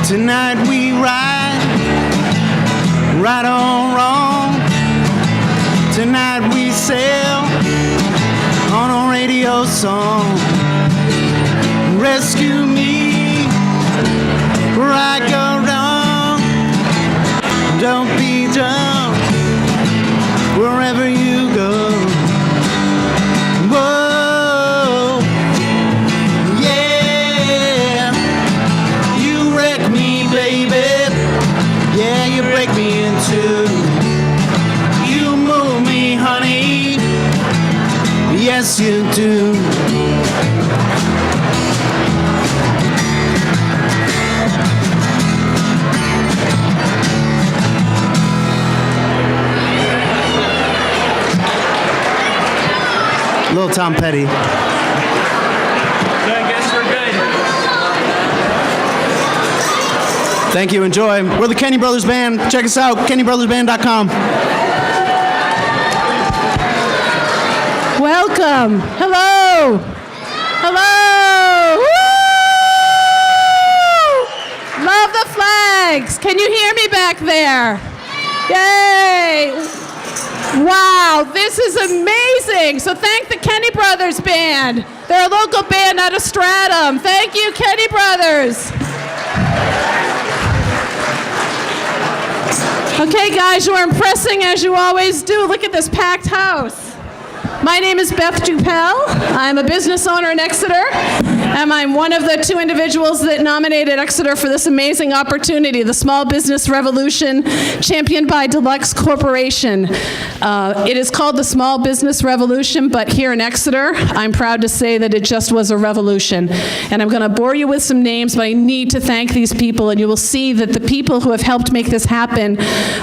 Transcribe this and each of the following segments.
Tonight we ride, right on wrong. Tonight we sail on a radio song. Rescue me, right or wrong. Don't be dumb, wherever you go. Whoa, yeah, you wreck me, baby. Yeah, you break me in two. You move me, honey. Yes, you do. Little Tom Petty. So I guess we're good. Thank you. Enjoy. We're the Kenny Brothers Band. Check us out, kennybrothersband.com. Welcome. Hello. Hello. Woo! Love the flags. Can you hear me back there? Yay. Wow, this is amazing. So thank the Kenny Brothers Band. They're a local band out of Stratham. Thank you, Kenny Brothers. Okay, guys, you are impressing as you always do. Look at this packed house. My name is Beth Dupel. I'm a business owner in Exeter, and I'm one of the two individuals that nominated Exeter for this amazing opportunity, the Small Business Revolution, championed by Deluxe Corporation. It is called the Small Business Revolution, but here in Exeter, I'm proud to say that it just was a revolution. And I'm going to bore you with some names, but I need to thank these people, and you will see that the people who have helped make this happen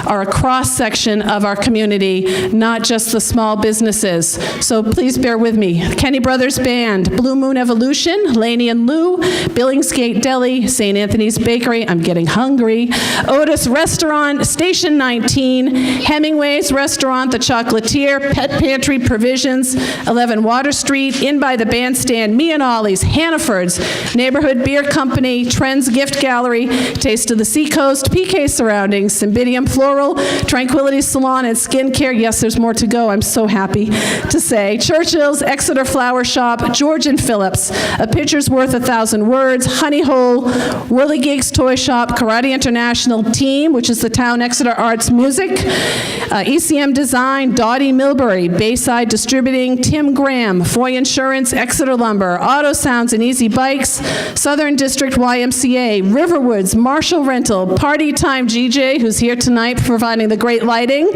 are a cross-section of our community, not just the small businesses. So please bear with me. Kenny Brothers Band, Blue Moon Evolution, Laney and Lou, Billingsgate Deli, St. Anthony's Bakery, I'm getting hungry, Otis Restaurant, Station 19, Hemingway's Restaurant, The Chocolatier, Pet Pantry Provisions, 11 Water Street, In by the Bandstand, Me and Ollie's, Hannaford's, Neighborhood Beer Company, Trends Gift Gallery, Taste of the Seacoast, PK Surroundings, Cymbidium Floral, Tranquility Salon and Skincare. Yes, there's more to go. I'm so happy to say. Churchill's, Exeter Flower Shop, George and Phillips, A Picture's Worth 1,000 Words, Honey Hole, Whirligigs Toy Shop, Karate International Team, which is the Town Exeter Arts Music, ECM Design, Dottie Milbury, Bayside Distributing, Tim Graham, Foy Insurance, Exeter Lumber, Auto Sounds and Easy Bikes, Southern District YMCA, Riverwoods, Marshall Rental, Party Time GJ, who's here tonight providing the great lighting,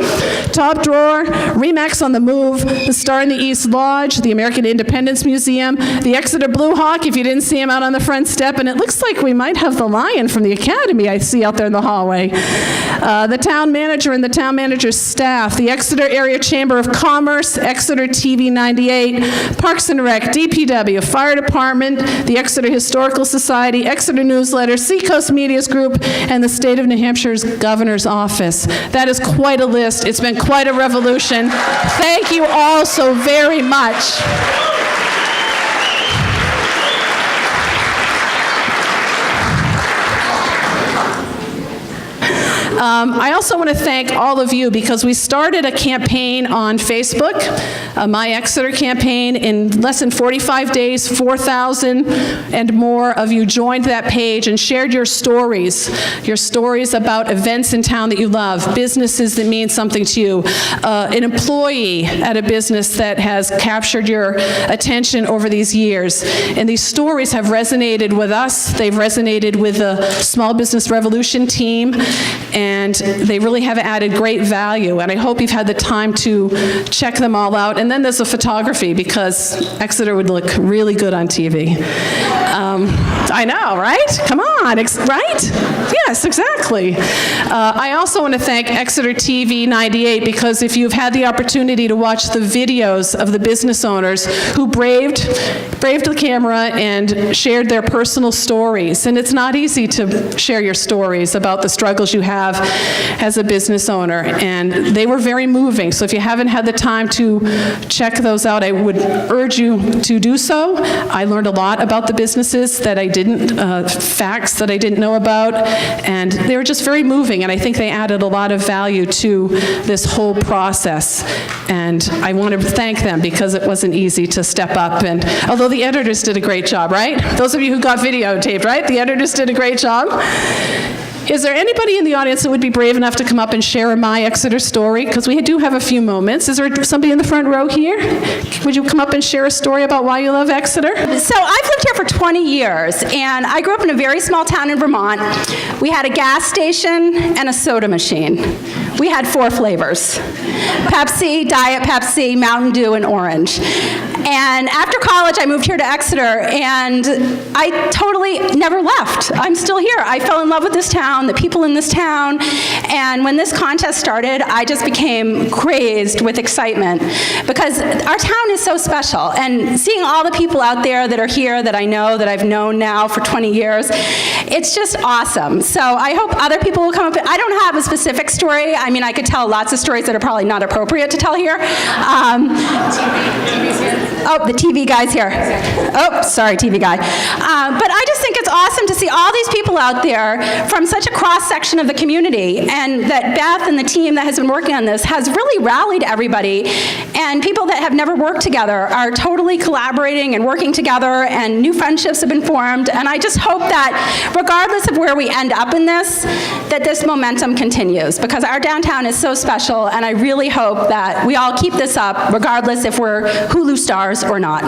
Top Drawer, Remax on the Move, the Star in the East Lodge, the American Independence Museum, the Exeter Blue Hawk, if you didn't see him out on the front step, and it looks like we might have the lion from the Academy I see out there in the hallway, the town manager and the town manager's staff, the Exeter Area Chamber of Commerce, Exeter TV 98, Parks and Rec, DPW, Fire Department, the Exeter Historical Society, Exeter Newsletter, Seacoast Media's Group, and the State of New Hampshire's Governor's Office. That is quite a list. It's been quite a revolution. Thank you all so very much. I also want to thank all of you because we started a campaign on Facebook, a My Exeter campaign. In less than 45 days, 4,000 and more of you joined that page and shared your stories about events in town that you love, businesses that mean something to you, an employee at a business that has captured your attention over these years. And these stories have resonated with us. They've resonated with the Small Business Revolution team, and they really have added great value, and I hope you've had the time to check them all out. And then there's the photography, because Exeter would look really good on TV. I know, right? Come on, right? Yes, exactly. I also want to thank Exeter TV 98 because if you've had the opportunity to watch the videos of the business owners who braved the camera and shared their personal stories, and it's not easy to share your stories about the struggles you have as a business owner, and they were very moving. So if you haven't had the time to check those out, I would urge you to do so. I learned a lot about the businesses that I didn't, facts that I didn't know about, and they were just very moving, and I think they added a lot of value to this whole process. And I want to thank them because it wasn't easy to step up, and although the editors did a great job, right? Those of you who got videotaped, right? The editors did a great job. Is there anybody in the audience that would be brave enough to come up and share a My Exeter story? Because we do have a few moments. Is there somebody in the front row here? Would you come up and share a story about why you love Exeter? So I've lived here for 20 years, and I grew up in a very small town in Vermont. We had a gas station and a soda machine. We had 4 flavors: Pepsi, Diet Pepsi, Mountain Dew, and orange. And after college, I moved here to Exeter, and I totally never left. I'm still here. I fell in love with this town, the people in this town, and when this contest started, I just became crazed with excitement because our town is so special, and seeing all the people out there that are here that I know, that I've known now for 20 years, it's just awesome. So I hope other people will come up. I don't have a specific story. I mean, I could tell lots of stories that are probably not appropriate to tell here. Oh, the TV guy's here. Oh, sorry, TV guy. But I just think it's awesome to see all these people out there from such a cross-section of the community, and that Beth and the team that has been working on this has really rallied everybody, and people that have never worked together are totally collaborating and working together, and new friendships have been formed, and I just hope that regardless of where we end up in this, that this momentum continues, because our downtown is so special, and I really hope that we all keep this up, regardless if we're Hulu stars or not.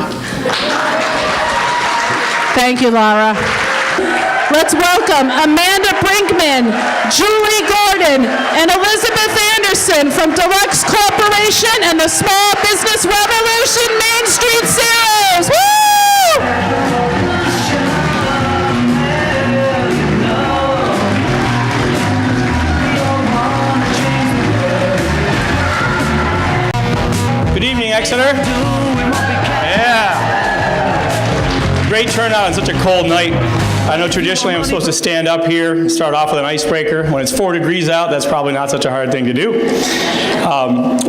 Thank you, Laura. Let's welcome Amanda Brinkman, Julie Gordon, and Elizabeth Anderson from Deluxe Corporation and the Small Business Revolution Main Street Series. Woo! Good evening, Exeter. Yeah. Great turnout on such a cold night. I know traditionally I'm supposed to stand up here and start off with an icebreaker. When it's 4 degrees out, that's probably not such a hard thing to do.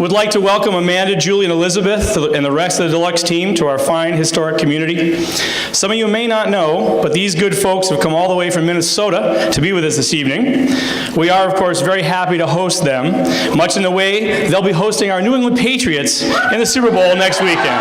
Would like to welcome Amanda, Julie, and Elizabeth and the rest of the Deluxe team to our fine historic community. Some of you may not know, but these good folks have come all the way from Minnesota to be with us this evening. We are, of course, very happy to host them, much in the way they'll be hosting our New England Patriots in the Super Bowl next weekend.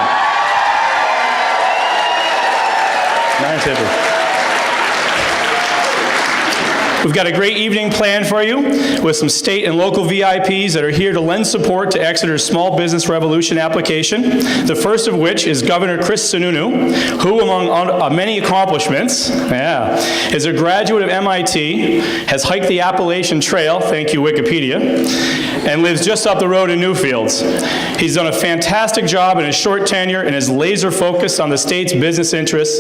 We've got a great evening planned for you with some state and local VIPs that are here to lend support to Exeter's Small Business Revolution application, the first of which is Governor Chris Sununu, who, among many accomplishments, is a graduate of MIT, has hiked the Appalachian Trail, thank you Wikipedia, and lives just up the road in Newfields. He's done a fantastic job in his short tenure and is laser focused on the state's business interests,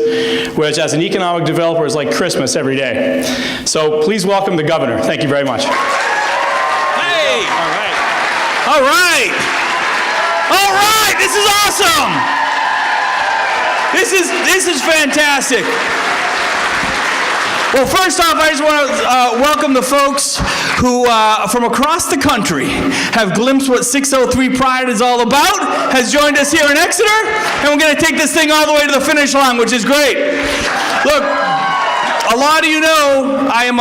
which as an economic developer is like Christmas every day. So please welcome the governor. Thank you very much. Hey! All right! All right! This is awesome! This is fantastic. Well, first off, I just want to welcome the folks who, from across the country, have glimpsed what 603 Pride is all about, has joined us here in Exeter, and we're going to take this thing all the way to the finish line, which is great. Look, a lot of you know I'm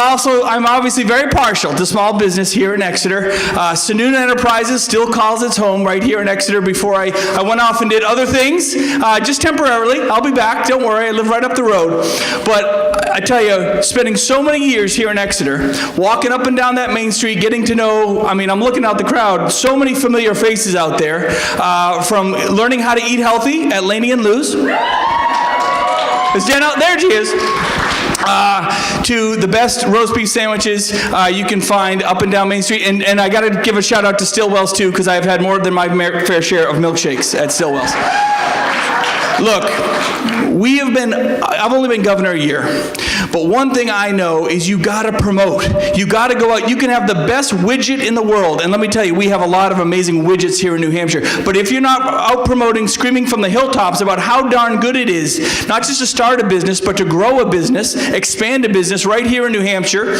obviously very partial to small business here in Exeter. Sununu Enterprises still calls its home right here in Exeter before I went off and did other things, just temporarily. I'll be back, don't worry, I live right up the road. But I tell you, spending so many years here in Exeter, walking up and down that main street, getting to know, I'm looking out the crowd, so many familiar faces out there, from learning how to eat healthy at Laney and Lou's. Is Jen out there? She is. To the best roast beef sandwiches you can find up and down Main Street. And I got to give a shout out to Stillwell's too, because I've had more than my fair share of milkshakes at Stillwell's. Look, I've only been governor a year, but one thing I know is you gotta promote. You gotta go out. You can have the best widget in the world, and let me tell you, we have a lot of amazing widgets here in New Hampshire, but if you're not out promoting, screaming from the hilltops about how darn good it is, not just to start a business, but to grow a business, expand a business right here in New Hampshire,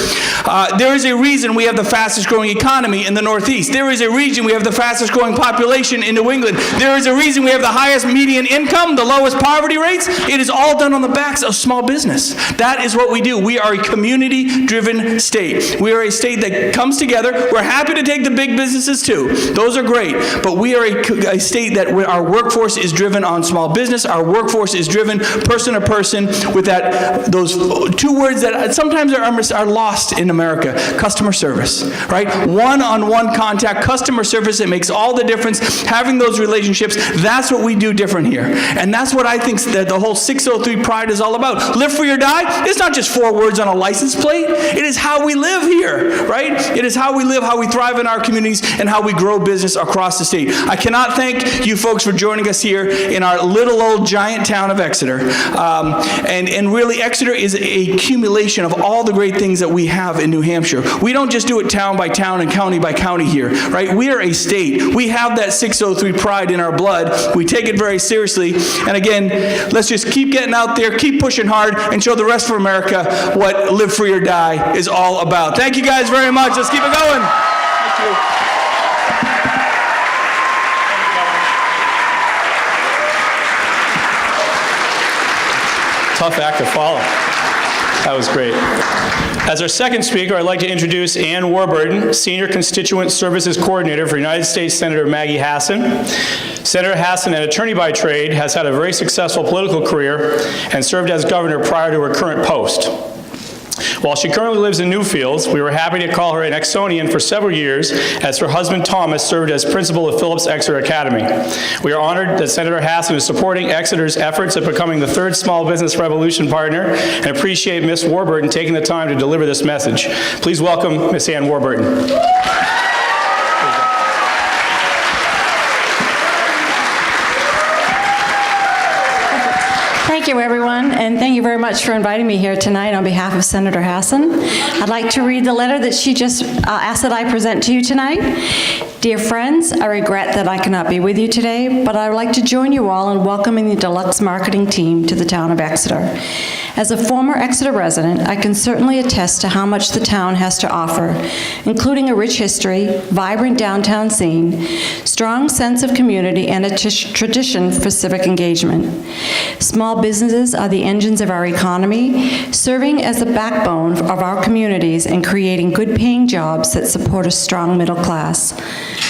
there is a reason we have the fastest growing economy in the Northeast. There is a reason we have the fastest growing population in New England. There is a reason we have the highest median income, the lowest poverty rates. It is all done on the backs of small business. That is what we do. We are a community-driven state. We are a state that comes together. We're happy to take the big businesses too. Those are great. But we are a state that our workforce is driven on small business. Our workforce is driven person to person with those two words that sometimes are lost in America: customer service, right? One-on-one contact, customer service. It makes all the difference. Having those relationships, that's what we do different here. And that's what I think that the whole 603 Pride is all about. Live free or die, it's not just 4 words on a license plate. It is how we live here, right? It is how we live, how we thrive in our communities, and how we grow business across the state. I cannot thank you folks for joining us here in our little old giant town of Exeter. And really, Exeter is a accumulation of all the great things that we have in New Hampshire. We don't just do it town by town and county by county here, right? We are a state. We have that 603 pride in our blood. We take it very seriously. And again, let's just keep getting out there, keep pushing hard, and show the rest of America what Live Free or Die is all about. Thank you guys very much. Let's keep it going. Thank you. Tough act to follow. That was great. As our second speaker, I'd like to introduce Ann Warburton, Senior Constituent Services Coordinator for United States Senator Maggie Hassan. Senator Hassan, an attorney by trade, has had a very successful political career and served as governor prior to her current post. While she currently lives in Newfields, we were happy to call her an Exonian for several years, as her husband Thomas served as principal of Phillips Exeter Academy. We are honored that Senator Hassan is supporting Exeter's efforts at becoming the third small business revolution partner, and appreciate Ms. Warburton taking the time to deliver this message. Please welcome Ms. Ann Warburton. Thank you, everyone, and thank you very much for inviting me here tonight on behalf of Senator Hassan. I'd like to read the letter that she just asked that I present to you tonight. Dear friends, I regret that I cannot be with you today, but I would like to join you all in welcoming the Deluxe marketing team to the town of Exeter. As a former Exeter resident, I can certainly attest to how much the town has to offer, including a rich history, vibrant downtown scene, strong sense of community, and a tradition for civic engagement. Small businesses are the engines of our economy, serving as the backbone of our communities and creating good-paying jobs that support a strong middle class.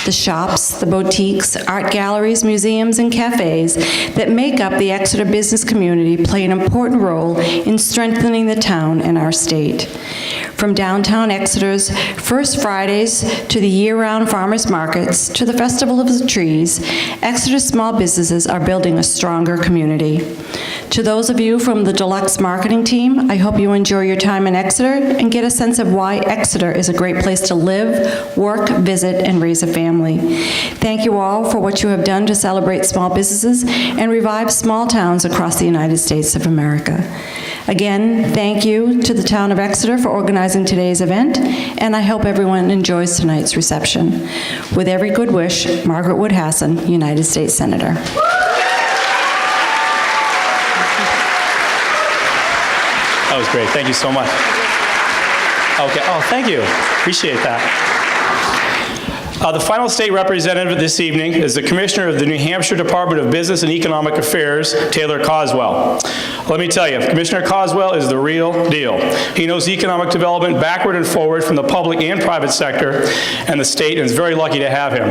The shops, the boutiques, art galleries, museums, and cafes that make up the Exeter business community play an important role in strengthening the town and our state. From downtown Exeter's First Fridays to the year-round farmers markets to the Festival of the Trees, Exeter's small businesses are building a stronger community. To those of you from the Deluxe marketing team, I hope you enjoy your time in Exeter and get a sense of why Exeter is a great place to live, work, visit, and raise a family. Thank you all for what you have done to celebrate small businesses and revive small towns across the United States of America. Again, thank you to the town of Exeter for organizing today's event, and I hope everyone enjoys tonight's reception. With every good wish, Margaret Wood Hassan, United States Senator. That was great. Thank you so much. Okay. Oh, thank you. Appreciate that. The final state representative this evening is the Commissioner of the New Hampshire Department of Business and Economic Affairs, Taylor Caswell. Let me tell you, Commissioner Caswell is the real deal. He knows economic development backward and forward from the public and private sector and the state, and is very lucky to have him.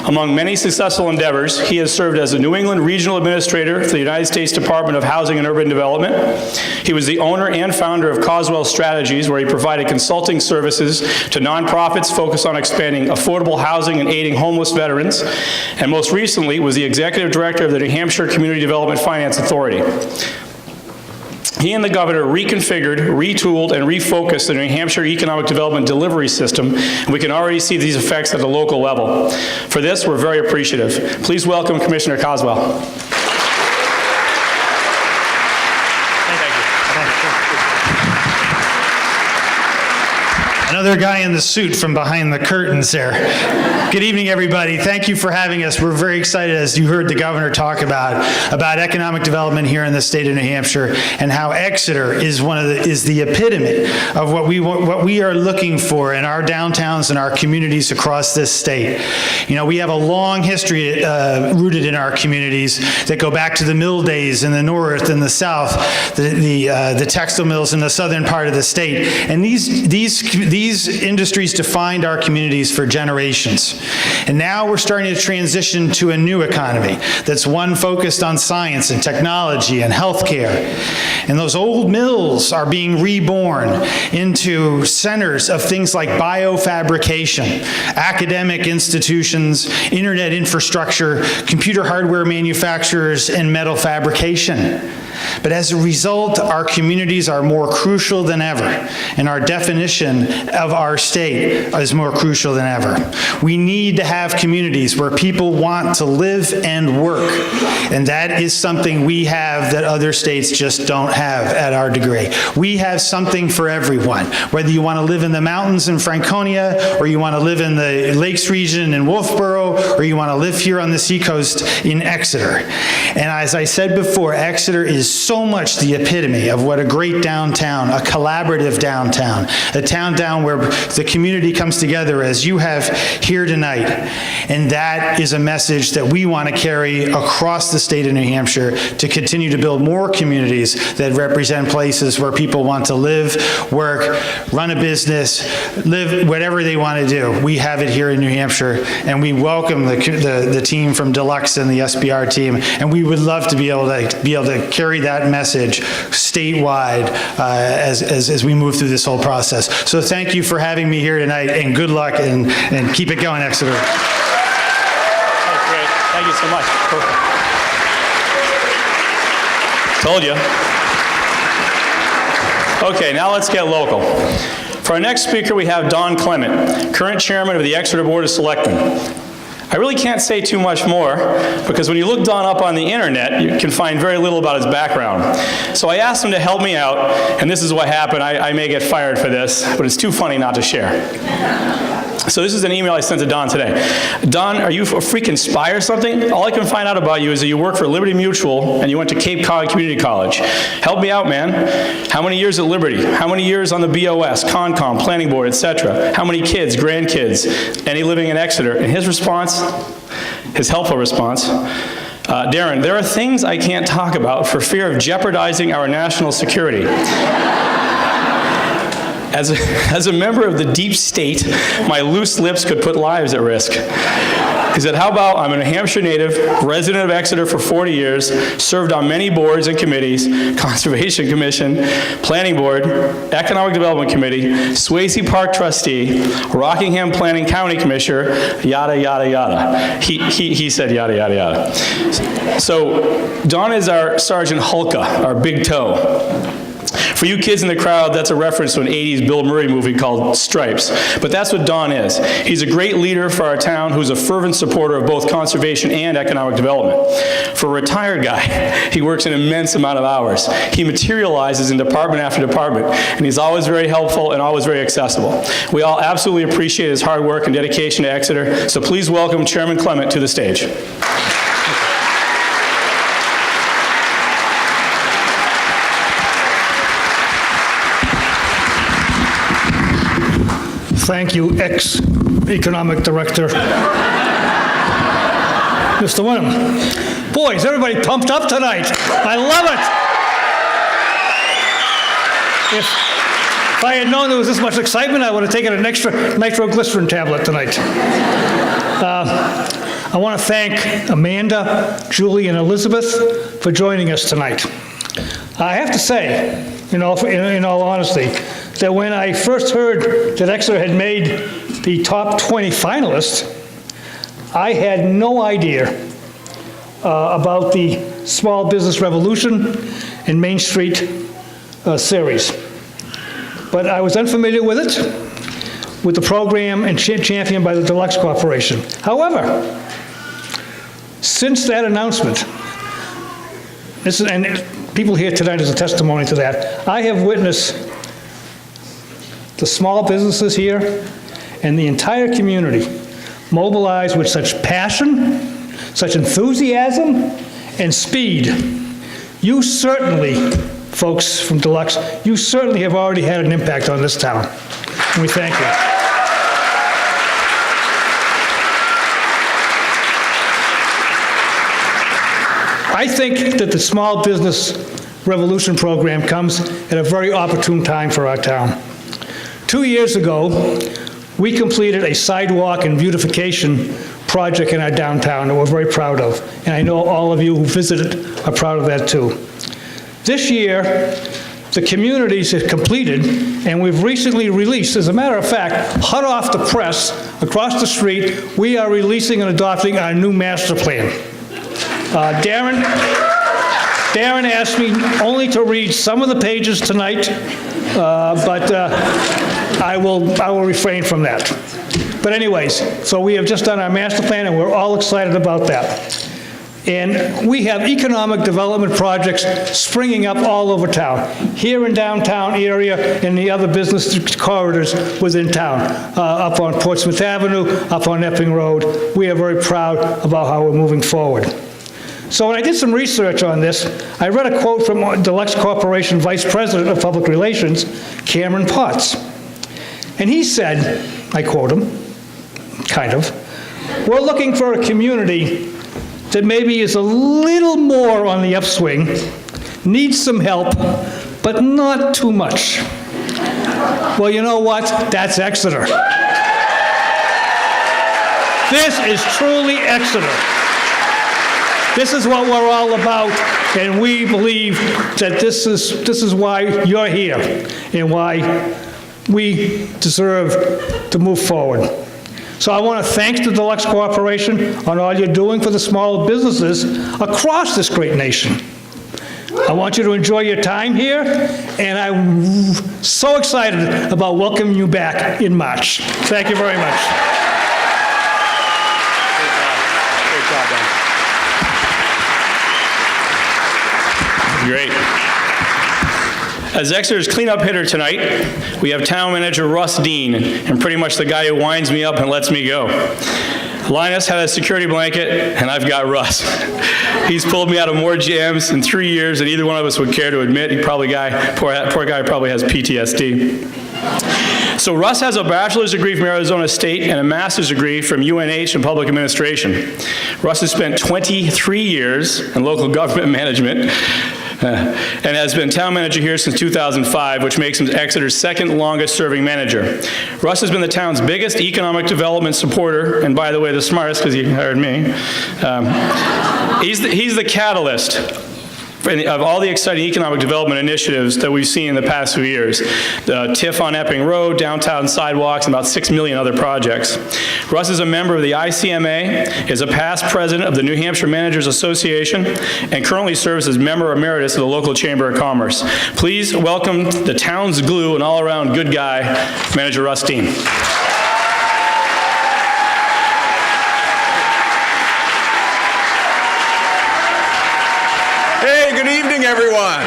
Among many successful endeavors, he has served as the New England Regional Administrator for the United States Department of Housing and Urban Development. He was the owner and founder of Caswell Strategies, where he provided consulting services to nonprofits focused on expanding affordable housing and aiding homeless veterans, and most recently was the Executive Director of the New Hampshire Community Development Finance Authority. He and the governor reconfigured, retooled, and refocused the New Hampshire Economic Development Delivery System, and we can already see these effects at the local level. For this, we're very appreciative. Please welcome Commissioner Caswell. Another guy in the suit from behind the curtains there. Good evening, everybody. Thank you for having us. We're very excited, as you heard the governor talk about economic development here in the state of New Hampshire, and how Exeter is the epitome of what we are looking for in our downtowns and our communities across this state. You know, we have a long history rooted in our communities that go back to the mill days in the north and the south, the textile mills in the southern part of the state, and these industries defined our communities for generations. And now we're starting to transition to a new economy that's one focused on science and technology and healthcare. And those old mills are being reborn into centers of things like biofabrication, academic institutions, internet infrastructure, computer hardware manufacturers, and metal fabrication. But as a result, our communities are more crucial than ever, and our definition of our state is more crucial than ever. We need to have communities where people want to live and work, and that is something we have that other states just don't have at our degree. We have something for everyone, whether you want to live in the mountains in Franconia, or you want to live in the Lakes region in Wolfboro, or you want to live here on the seacoast in Exeter. And as I said before, Exeter is so much the epitome of what a great downtown, a collaborative downtown, a down where the community comes together as you have here tonight. And that is a message that we want to carry across the state of New Hampshire to continue to build more communities that represent places where people want to live, work, run a business, live whatever they want to do. We have it here in New Hampshire, and we welcome the team from Deluxe and the SBR team, and we would love to be able to carry that message statewide as we move through this whole process. So thank you for having me here tonight, and good luck, and keep it going, Exeter. That's great. Thank you so much. Perfect. Told you. Okay, now let's get local. For our next speaker, we have Don Clement, current chairman of the Exeter Board of Selectmen. I really can't say too much more, because when you look Don up on the internet, you can find very little about his background. So I asked him to help me out, and this is what happened. I may get fired for this, but it's too funny not to share. So this is an email I sent to Don today. Don, are you a freaking spy or something? All I can find out about you is that you work for Liberty Mutual and you went to Cape Cod Community College. Help me out, man. How many years at Liberty? How many years on the BOS, Concom, Planning Board, etc.? How many kids, grandkids, any living in Exeter? And his response, his helpful response, Darren, there are things I can't talk about for fear of jeopardizing our national security. As a member of the deep state, my loose lips could put lives at risk. He said, how about I'm a New Hampshire native, resident of Exeter for 40 years, served on many boards and committees, Conservation Commission, Planning Board, Economic Development Committee, Swayze Park Trustee, Rockingham Planning County Commissioner, yada, yada, yada. He said yada, yada, yada. So Don is our Sergeant Hulka, our big toe. For you kids in the crowd, that's a reference to an 80s Bill Murray movie called Stripes. But that's what Don is. He's a great leader for our town who's a fervent supporter of both conservation and economic development. For a retired guy, he works an immense amount of hours. He materializes in department after department, and he's always very helpful and always very accessible. We all absolutely appreciate his hard work and dedication to Exeter, so please welcome Chairman Clement to the stage. Thank you, ex-economic director. Mr. Winham. Boy, is everybody pumped up tonight. I love it. If I had known there was this much excitement, I would have taken an extra nitroglycerin tablet tonight. I want to thank Amanda, Julie, and Elizabeth for joining us tonight. I have to say, in all honesty, that when I first heard that Exeter had made the top 20 finalists, I had no idea about the Small Business Revolution and Main Street series. But I was unfamiliar with it, with the program and championed by the Deluxe Corporation. However, since that announcement, and people here tonight is a testimony to that, I have witnessed the small businesses here, and the entire community mobilized with such passion, such enthusiasm, and speed. You certainly, folks from Deluxe, you certainly have already had an impact on this town. And we thank you. I think that the Small Business Revolution program comes at a very opportune time for our town. 2 years ago, we completed a sidewalk and beautification project in our downtown that we're very proud of. And I know all of you who visited are proud of that too. This year, the communities have completed, and we've recently released, as a matter of fact, hot off the press, across the street, we are releasing and adopting our new master plan. Darren asked me only to read some of the pages tonight, but I will refrain from that. But anyways, so we have just done our master plan, and we're all excited about that. And we have economic development projects springing up all over town, here in downtown area and the other business corridors within town, up on Portsmouth Avenue, up on Epping Road. We are very proud about how we're moving forward. So when I did some research on this, I read a quote from Deluxe Corporation Vice President of Public Relations, Cameron Potts. And he said, I quote him, kind of, "We're looking for a community that maybe is a little more on the upswing, needs some help, but not too much." Well, you know what? That's Exeter. This is truly Exeter. This is what we're all about, and we believe that this is why you're here and why we deserve to move forward. So I want to thank the Deluxe Corporation on all you're doing for the small businesses across this great nation. I want you to enjoy your time here, and I'm so excited about welcoming you back in March. Thank you very much. Great. As Exeter's cleanup hitter tonight, we have Town Manager Russ Dean, and pretty much the guy who winds me up and lets me go. Linus had a security blanket, and I've got Russ. He's pulled me out of more jams in 3 years than either one of us would care to admit. Poor guy probably has PTSD. So Russ has a bachelor's degree from Arizona State and a master's degree from UNH in public administration. Russ has spent 23 years in local government management and has been town manager here since 2005, which makes him Exeter's second longest serving manager. Russ has been the town's biggest economic development supporter, and by the way, the smartest, because he hired me. He's the catalyst of all the exciting economic development initiatives that we've seen in the past few years. The TIF on Epping Road, downtown sidewalks, and about 6 million other projects. Russ is a member of the ICMA, is a past president of the New Hampshire Managers Association, and currently serves as member emeritus of the local Chamber of Commerce. Please welcome the town's glue and all-around good guy, Manager Russ Dean. Hey, good evening, everyone.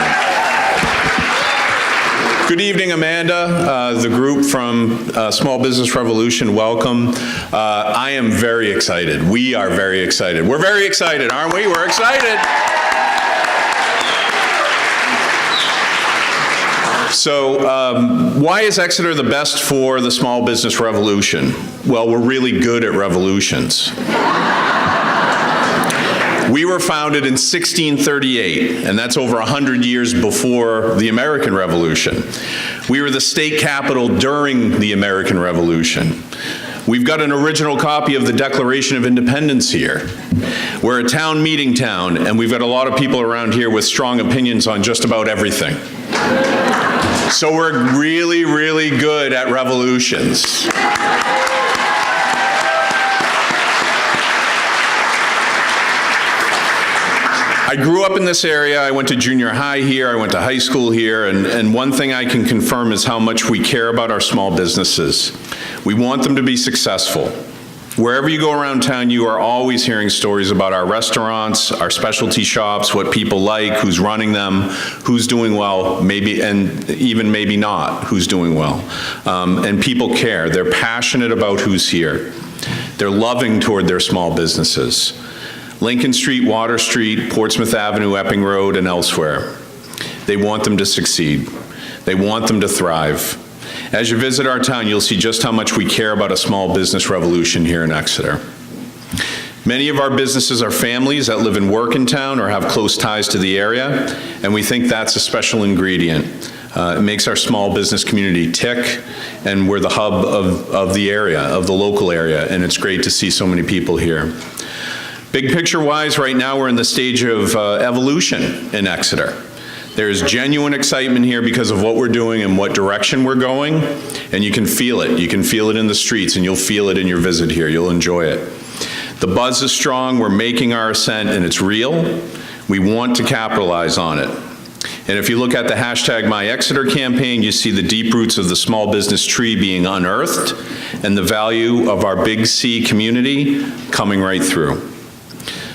Good evening, Amanda, the group from Small Business Revolution, welcome. I am very excited. We are very excited. We're very excited, aren't we? We're excited. So why is Exeter the best for the Small Business Revolution? Well, we're really good at revolutions. We were founded in 1638, and that's over 100 years before the American Revolution. We were the state capital during the American Revolution. We've got an original copy of the Declaration of Independence here. We're a town meeting town, and we've got a lot of people around here with strong opinions on just about everything. So we're really, really good at revolutions. I grew up in this area. I went to junior high here. I went to high school here. And one thing I can confirm is how much we care about our small businesses. We want them to be successful. Wherever you go around town, you are always hearing stories about our restaurants, our specialty shops, what people like, who's running them, who's doing well, maybe, and even maybe not, who's doing well. And people care. They're passionate about who's here. They're loving toward their small businesses. Lincoln Street, Water Street, Portsmouth Avenue, Epping Road, and elsewhere. They want them to succeed. They want them to thrive. As you visit our town, you'll see just how much we care about a small business revolution here in Exeter. Many of our businesses are families that live and work in town or have close ties to the area, and we think that's a special ingredient. It makes our small business community tick, and we're the hub of the area, of the local area, and it's great to see so many people here. Big picture-wise, right now we're in the stage of evolution in Exeter. There's genuine excitement here because of what we're doing and what direction we're going, and you can feel it. You can feel it in the streets, and you'll feel it in your visit here. You'll enjoy it. The buzz is strong. We're making our ascent, and it's real. We want to capitalize on it. And if you look at the hashtag #MyExeter campaign, you see the deep roots of the small business tree being unearthed and the value of our Big C community coming right through.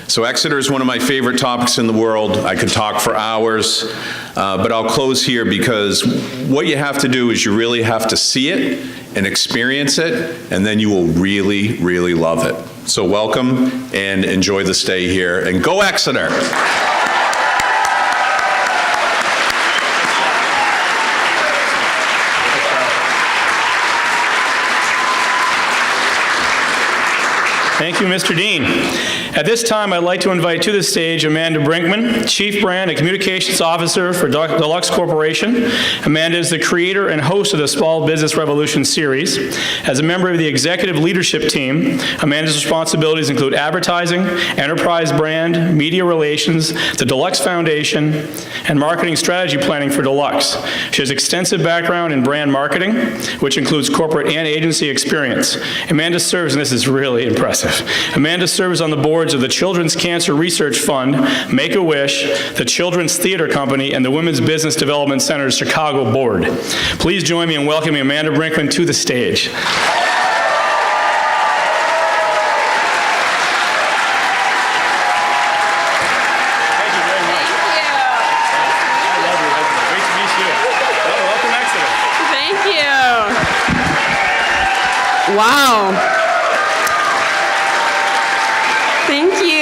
So Exeter is one of my favorite topics in the world. I could talk for hours, but I'll close here because what you have to do is you really have to see it and experience it, and then you will really, really love it. So welcome and enjoy the stay here, and go Exeter! Thank you, Mr. Dean. At this time, I'd like to invite to the stage Amanda Brinkman, Chief Brand and Communications Officer for Deluxe Corporation. Amanda is the creator and host of the Small Business Revolution series. As a member of the executive leadership team, Amanda's responsibilities include advertising, enterprise brand, media relations, the Deluxe Foundation, and marketing strategy planning for Deluxe. She has extensive background in brand marketing, which includes corporate and agency experience. Amanda serves, and this is really impressive, Amanda serves on the boards of the Children's Cancer Research Fund, Make-A-Wish, the Children's Theater Company, and the Women's Business Development Center's Chicago Board. Please join me in welcoming Amanda Brinkman to the stage. Wow. Thank you.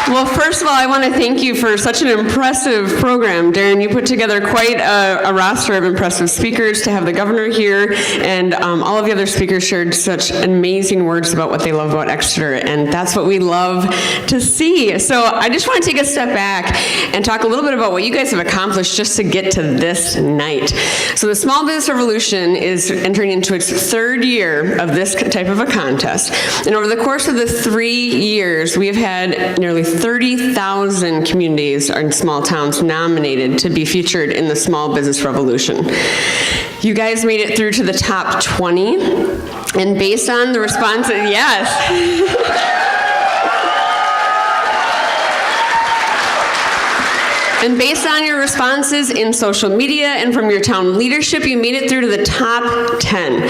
Well, first of all, I want to thank you for such an impressive program. Darren, you put together quite a roster of impressive speakers to have the governor here, and all of the other speakers shared such amazing words about what they love about Exeter, and that's what we love to see. So I just want to take a step back and talk a little bit about what you guys have accomplished just to get to this night. So the Small Business Revolution is entering into its third year of this type of a contest, and over the course of the 3 years, we have had nearly 30,000 communities in small towns nominated to be featured in the Small Business Revolution. You guys made it through to the top 20, and based on the responses, yes. And based on your responses in social media and from your town leadership, you made it through to the top 10.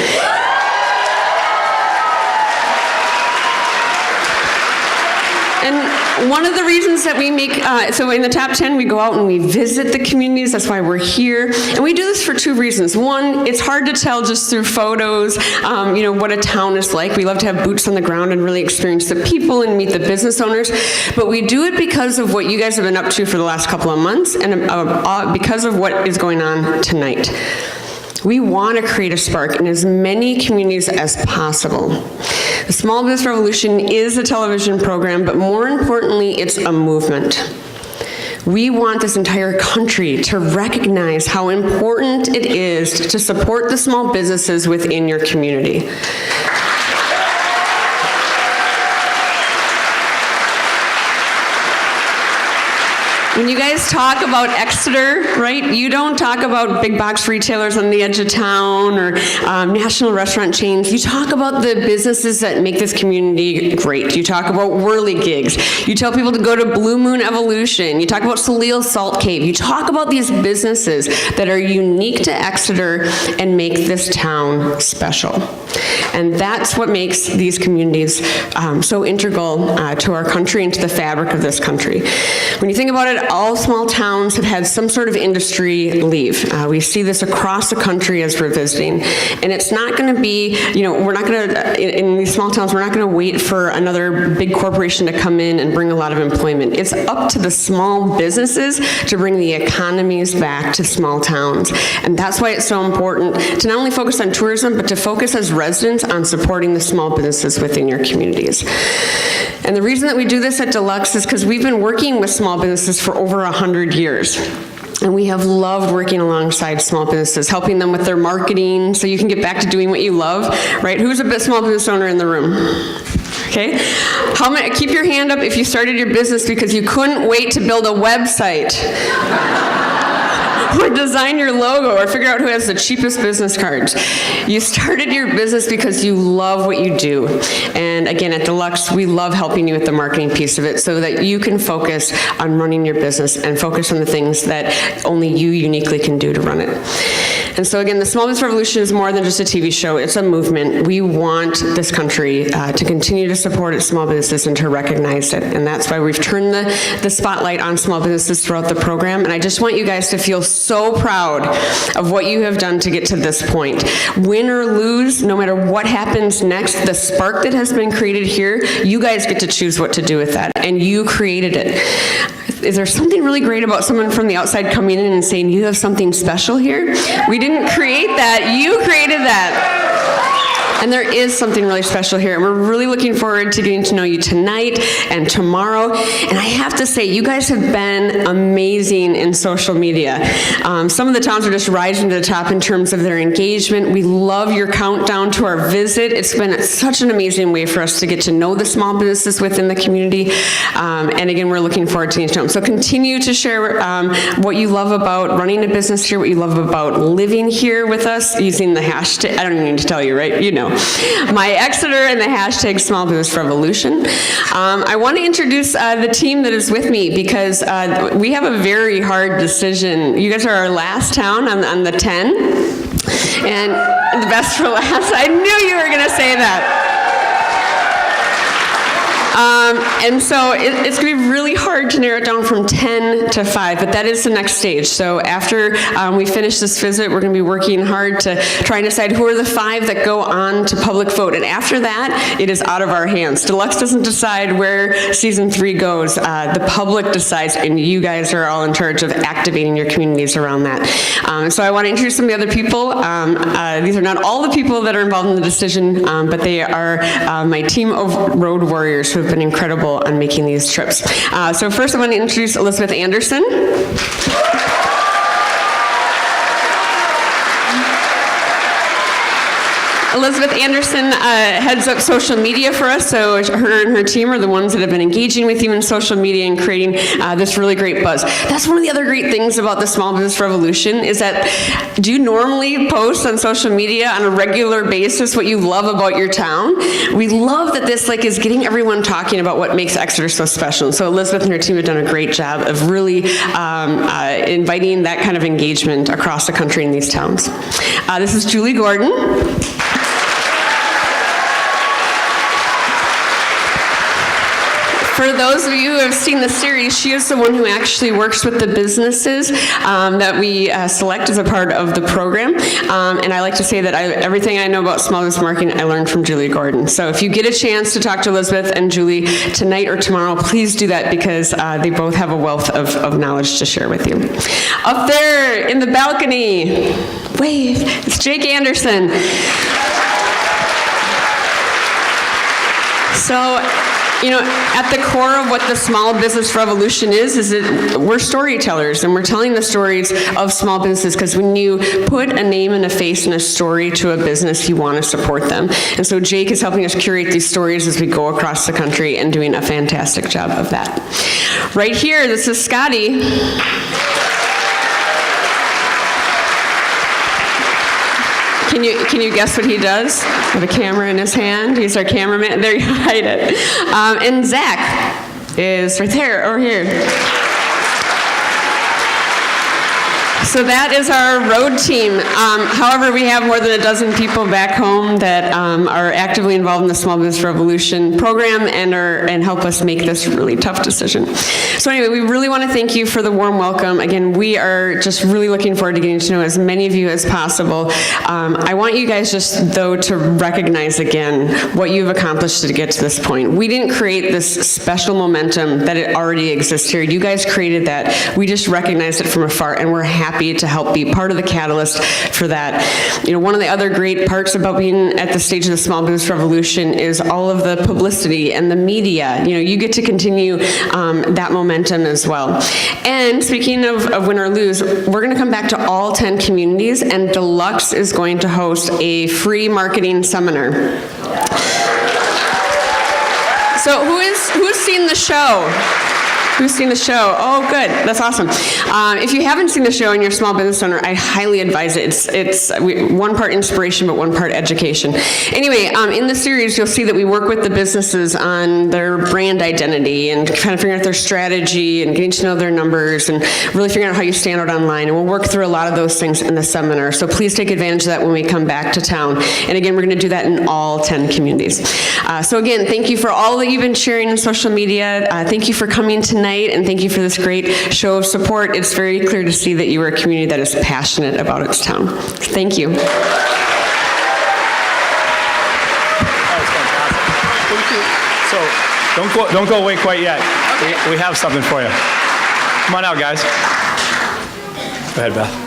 And one of the reasons that we make, so in the top 10, we go out and we visit the communities. That's why we're here. And we do this for two reasons. One, it's hard to tell just through photos, what a town is like. We love to have boots on the ground and really experience the people and meet the business owners. But we do it because of what you guys have been up to for the last couple of months and because of what is going on tonight. We want to create a spark in as many communities as possible. The Small Business Revolution is a television program, but more importantly, it's a movement. We want this entire country to recognize how important it is to support the small businesses within your community. When you guys talk about Exeter, right, you don't talk about big box retailers on the edge of town or national restaurant chains. You talk about the businesses that make this community great. You talk about whirligigs. You tell people to go to Blue Moon Evolution. You talk about Salil Salt Cave. You talk about these businesses that are unique to Exeter and make this town special. And that's what makes these communities so integral to our country and to the fabric of this country. When you think about it, all small towns have had some sort of industry leave. We see this across the country as we're visiting. And it's not going to be, we're not going to, in these small towns, we're not going to wait for another big corporation to come in and bring a lot of employment. It's up to the small businesses to bring the economies back to small towns. And that's why it's so important to not only focus on tourism, but to focus as residents on supporting the small businesses within your communities. And the reason that we do this at Deluxe is because we've been working with small businesses for over 100 years. And we have loved working alongside small businesses, helping them with their marketing so you can get back to doing what you love, right? Who's a small business owner in the room? Okay? How many, keep your hand up if you started your business because you couldn't wait to build a website. Or design your logo, or figure out who has the cheapest business cards. You started your business because you love what you do. And again, at Deluxe, we love helping you with the marketing piece of it so that you can focus on running your business and focus on the things that only you uniquely can do to run it. And so again, the Small Biz Revolution is more than just a TV show. It's a movement. We want this country to continue to support its small businesses and to recognize it. And that's why we've turned the spotlight on small businesses throughout the program. And I just want you guys to feel so proud of what you have done to get to this point. Win or lose, no matter what happens next, the spark that has been created here, you guys get to choose what to do with that. And you created it. Is there something really great about someone from the outside coming in and saying, you have something special here? We didn't create that. You created that. And there is something really special here. And we're really looking forward to getting to know you tonight and tomorrow. And I have to say, you guys have been amazing in social media. Some of the towns are just rising to the top in terms of their engagement. We love your countdown to our visit. It's been such an amazing way for us to get to know the small businesses within the community. And again, we're looking forward to getting to know them. So continue to share what you love about running a business here, what you love about living here with us, using the hashtag, I don't even need to tell you, right? You know. My Exeter and the hashtag Small Business Revolution. I want to introduce the team that is with me because we have a very hard decision. You guys are our last town on the 10, and the best for last. I knew you were going to say that. And so it's going to be really hard to narrow it down from 10 to 5, but that is the next stage. So after we finish this visit, we're going to be working hard to try and decide who are the 5 that go on to public vote. And after that, it is out of our hands. Deluxe doesn't decide where season 3 goes. The public decides, and you guys are all in charge of activating your communities around that. So I want to introduce some of the other people. These are not all the people that are involved in the decision, but they are my team of road warriors who have been incredible on making these trips. So first I want to introduce Elizabeth Anderson. Elizabeth Anderson heads up social media for us, so her and her team are the ones that have been engaging with you in social media and creating this really great buzz. That's one of the other great things about the Small Business Revolution is that, do you normally post on social media on a regular basis what you love about your town? We love that this is getting everyone talking about what makes Exeter so special. So Elizabeth and her team have done a great job of really inviting that kind of engagement across the country in these towns. This is Julie Gordon. For those of you who have seen the series, she is the one who actually works with the businesses that we select as a part of the program. And I like to say that everything I know about small business marketing, I learned from Julie Gordon. So if you get a chance to talk to Elizabeth and Julie tonight or tomorrow, please do that because they both have a wealth of knowledge to share with you. Up there in the balcony, wave, it's Jake Anderson. So you know, at the core of what the small business revolution is that we're storytellers, and we're telling the stories of small businesses, because when you put a name and a face and a story to a business, you want to support them. And so Jake is helping us curate these stories as we go across the country and doing a fantastic job of that. Right here, this is Scotty. Can you guess what he does? With a camera in his hand. He's our cameraman. There you hide it. And Zach is right there, over here. So that is our road team. However, we have more than a dozen people back home that are actively involved in the Small Business Revolution program and help us make this really tough decision. So anyway, we really want to thank you for the warm welcome. Again, we are just really looking forward to getting to know as many of you as possible. I want you guys just, though, to recognize again what you've accomplished to get to this point. We didn't create this special momentum that it already exists here. You guys created that. We just recognized it from afar, and we're happy to help be part of the catalyst for that. You know, one of the other great parts about being at the stage of the Small Business Revolution is all of the publicity and the media. You know, you get to continue that momentum as well. And speaking of win or lose, we're going to come back to all 10 communities, and Deluxe is going to host a free marketing seminar. So who's seen the show? Who's seen the show? Oh, good. That's awesome. If you haven't seen the show and you're a small business owner, I highly advise it. It's one part inspiration, but one part education. Anyway, in the series, you'll see that we work with the businesses on their brand identity and kind of figuring out their strategy and getting to know their numbers and really figuring out how you stand out online. And we'll work through a lot of those things in the seminar. So please take advantage of that when we come back to town. And again, we're going to do that in all 10 communities. So again, thank you for all that you've been sharing on social media. Thank you for coming tonight. And thank you for this great show of support. It's very clear to see that you are a community that is passionate about its town. Thank you. So don't go away quite yet. Okay. We have something for you. Come on out, guys. Go ahead, Beth.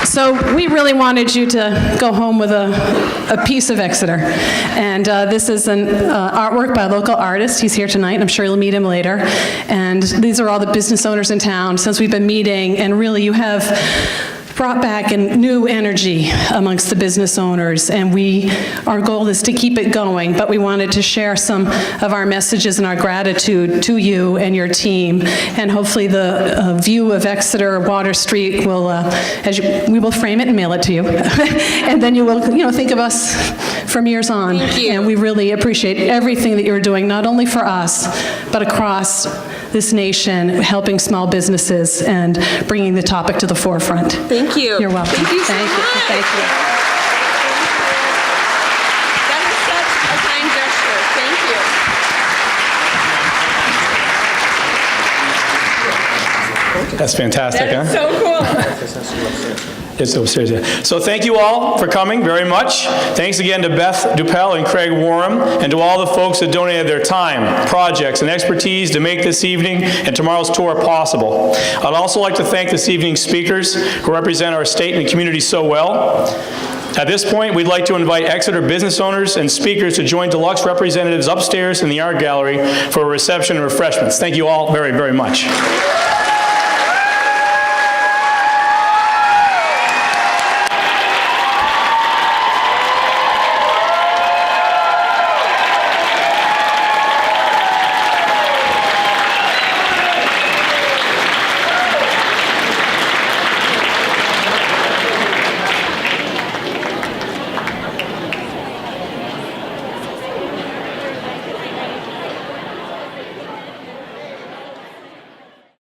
So we really wanted you to go home with a piece of Exeter. And this is an artwork by a local artist. He's here tonight. I'm sure you'll meet him later. And these are all the business owners in town since we've been meeting. And really, you have brought back a new energy amongst the business owners, and our goal is to keep it going, but we wanted to share some of our messages and our gratitude to you and your team, and hopefully the view of Exeter Water Street will, we will frame it and mail it to you, and then you will, think of us from years on. Thank you. And we really appreciate everything that you're doing, not only for us, but across this nation, helping small businesses and bringing the topic to the forefront. Thank you. You're welcome. Thank you so much. Thank you. That is such a kind gesture. Thank you. That's fantastic, That is huh? so cool. It's upstairs, yeah. So thank you all for coming very much. Thanks again to Beth Duppel and Craig Warham, and to all the folks that donated their time, projects, and expertise to make this evening and tomorrow's tour possible. I'd also like to thank this evening's speakers who represent our state and community so well. At this point, we'd like to invite Exeter business owners and speakers to join Deluxe representatives upstairs in the art gallery for a reception and refreshments. Thank you all very, very much.